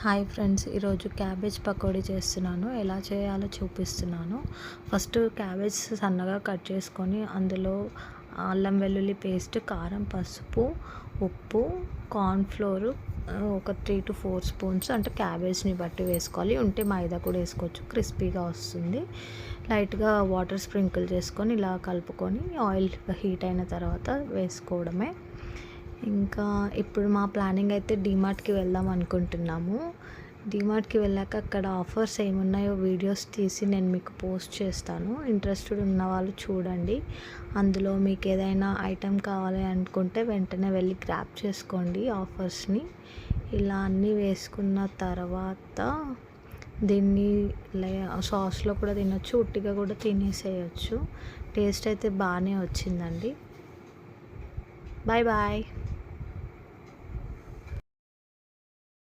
Hi friends, ఈరోజు cabbage pakodi చేస్తున్నాను. ఎలా చేయాలో చూపిస్తున్నాను. ఫస్ట్ క్యాబేజ్ సన్నగా కట్ చేసుకొని అందులో అల్లం వెల్లుల్లి పేస్ట్, కారం, పసుపు, ఉప్పు, కార్న్‌ఫ్లోర్ ఒక 3-4 స్పూన్స్ అంటే క్యాబేజ్ని బట్టి వేసుకోవాలి. ఉంటే మైదా కూడా వేసుకోవచ్చు, క్రిస్పీగా వస్తుంది. లైట్గా వాటర్ స్ప్రింకిల్ చేసుకొని ఇలా కలుపుకొని ఆయిల్ హీట్ అయిన తర్వాత వేసుకోవడమే. ఇంకా ఇప్పుడు మా ప్లానింగ్ అయితే డీమార్ట్కి వెళ్దాం అనుకుంటున్నాము. డీమార్ట్కి వెళ్ళాక అక్కడ ఆఫర్స్ ఏమున్నాయో వీడియోస్ తీసి నేను మీకు పోస్ట్ చేస్తాను. ఇంట్రెస్టెడ్ ఉన్న వాళ్ళు చూడండి. అందులో మీకు ఏదైనా ఐటెం కావాలి అనుకుంటే వెంటనే వెళ్ళి గ్రాబ్ చేసుకోండి ఆఫర్స్ని. ఇలా అన్నీ వేసుకున్న తర్వాత దీన్ని సాస్లో కూడా తినొచ్చు, ఉట్టిగా కూడా తినేసేయచ్చు. టేస్ట్ అయితే బాగానే వచ్చిందండి. Bye bye.